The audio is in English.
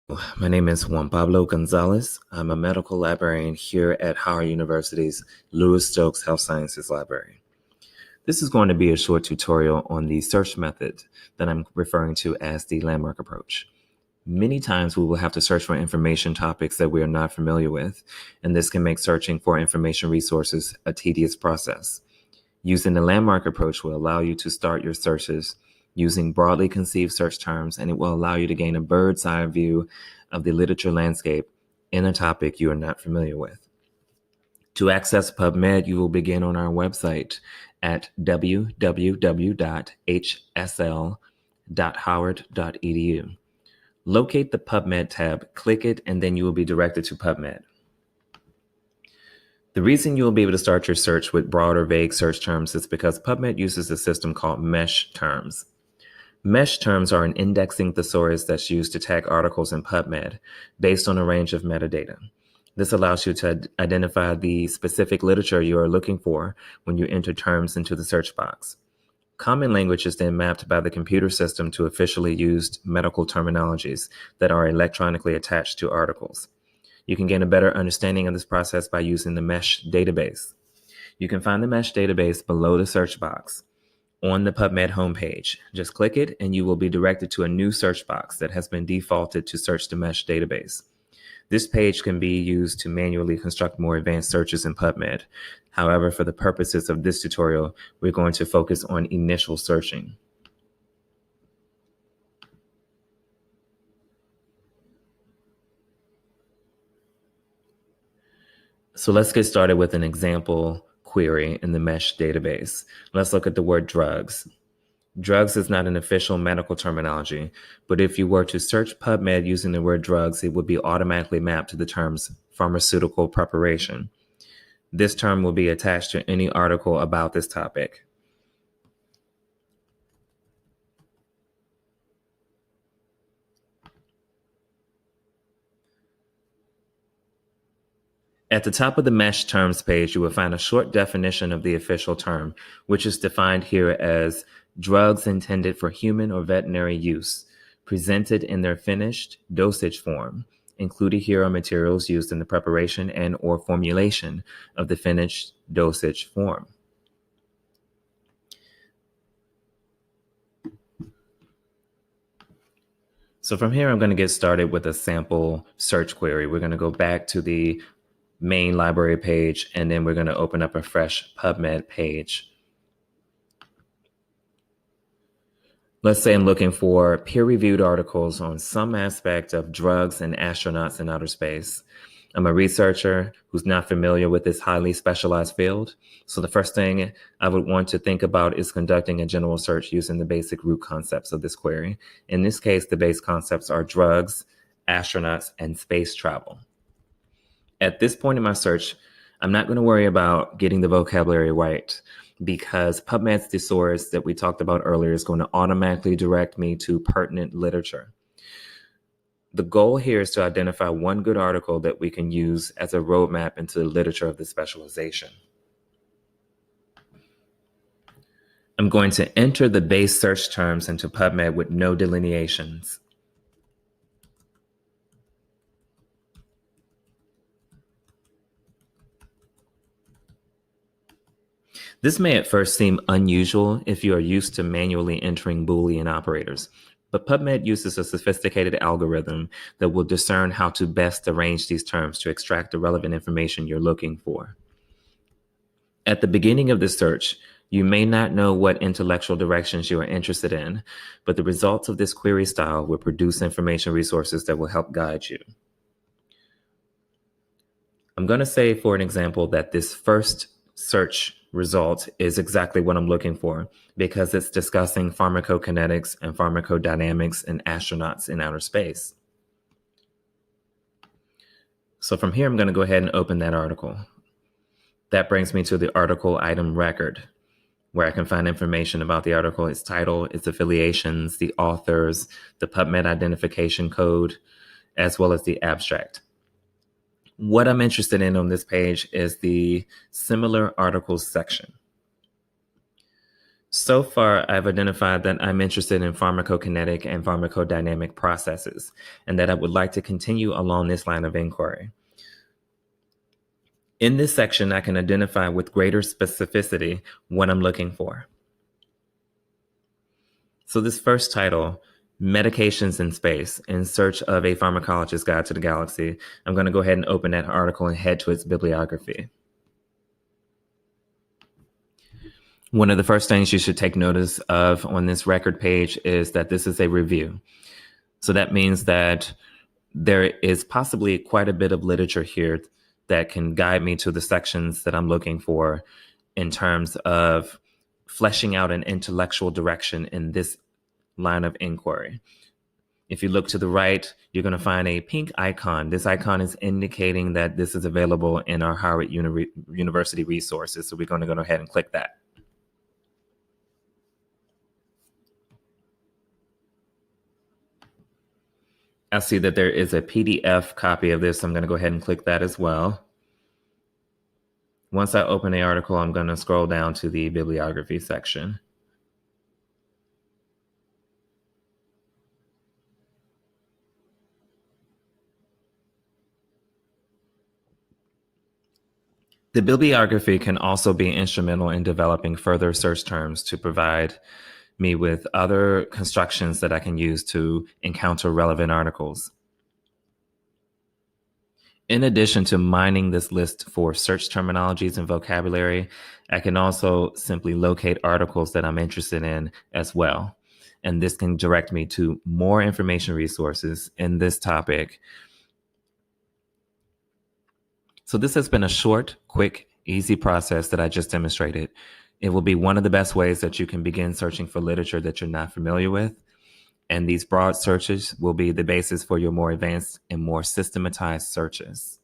My name is Juan Pablo Gonzalez. I'm a medical librarian here at Howard University's Lewis Stokes Health Sciences Library. This is going to be a short tutorial on the search method that I'm referring to as the landmark approach. Many times we will have to search for information topics that we are not familiar with, and this can make searching for information resources a tedious process. Using the landmark approach will allow you to start your searches using broadly conceived search terms, and it will allow you to gain a bird's eye view of the literature landscape in a topic you are not familiar with. To access PubMed, you will begin on our website at www.hsl.howard.edu. Locate the PubMed tab, click it, and then you will be directed to PubMed. The reason you will be able to start your search with broad or vague search terms is because PubMed uses a system called mesh terms. Mesh terms are an indexing thesaurus that's used to tag articles in PubMed based on a range of metadata. This allows you to identify the specific literature you are looking for when you enter terms into the search box. Common language is then mapped by the computer system to officially used medical terminologies that are electronically attached to articles. You can gain a better understanding of this process by using the mesh database. You can find the mesh database below the search box on the PubMed homepage. Just click it and you will be directed to a new search box that has been defaulted to search the mesh database. This page can be used to manually construct more advanced searches in PubMed. However, for the purposes of this tutorial, we're going to focus on initial searching. So let's get started with an example query in the mesh database. Let's look at the word drugs. Drugs is not an official medical terminology, but if you were to search PubMed using the word drugs, it would be automatically mapped to the terms pharmaceutical preparation. This term will be attached to any article about this topic. At the top of the mesh terms page, you will find a short definition of the official term, which is defined here as drugs intended for human or veterinary use, presented in their finished dosage form. Included here are materials used in the preparation and or formulation of the finished dosage form. So from here, I'm going to get started with a sample search query. We're going to go back to the main library page, and then we're going to open up a fresh PubMed page. Let's say I'm looking for peer-reviewed articles on some aspect of drugs and astronauts in outer space. I'm a researcher who's not familiar with this highly specialized field. So the first thing I would want to think about is conducting a general search using the basic root concepts of this query. In this case, the base concepts are drugs, astronauts, and space travel. At this point in my search, I'm not going to worry about getting the vocabulary right because PubMed's thesaurus that we talked about earlier is going to automatically direct me to pertinent literature. The goal here is to identify one good article that we can use as a roadmap into the literature of the specialization. I'm going to enter the base search terms into PubMed with no delineations. This may at first seem unusual if you are used to manually entering Boolean operators, but PubMed uses a sophisticated algorithm that will discern how to best arrange these terms to extract the relevant information you're looking for. At the beginning of the search, you may not know what intellectual directions you are interested in, but the results of this query style will produce information resources that will help guide you. I'm going to say, for an example, that this first search result is exactly what I'm looking for because it's discussing pharmacokinetics and pharmacodynamics in astronauts in outer space. So from here, I'm going to go ahead and open that article. That brings me to the article item record, where I can find information about the article, its title, its affiliations, the authors, the PubMed identification code, as well as the abstract. What I'm interested in on this page is the similar articles section. So far, I've identified that I'm interested in pharmacokinetic and pharmacodynamic processes, and that I would like to continue along this line of inquiry. In this section, I can identify with greater specificity what I'm looking for. So this first title, Medications in Space, in Search of a Pharmacologist's Guide to the Galaxy, I'm going to go ahead and open that article and head to its bibliography. One of the first things you should take notice of on this record page is that this is a review. So that means that there is possibly quite a bit of literature here that can guide me to the sections that I'm looking for in terms of fleshing out an intellectual direction in this line of inquiry. If you look to the right, you're going to find a pink icon. This icon is indicating that this is available in our Howard University resources. So we're going to go ahead and click that. I see that there is a PDF copy of this. So I'm going to go ahead and click that as well. Once I open the article, I'm going to scroll down to the bibliography section. The bibliography can also be instrumental in developing further search terms to provide me with other constructions that I can use to encounter relevant articles. In addition to mining this list for search terminologies and vocabulary, I can also simply locate articles that I'm interested in as well. And this can direct me to more information resources in this topic. So this has been a short, quick, easy process that I just demonstrated. It will be one of the best ways that you can begin searching for literature that you're not familiar with. And these broad searches will be the basis for your more advanced and more systematized searches.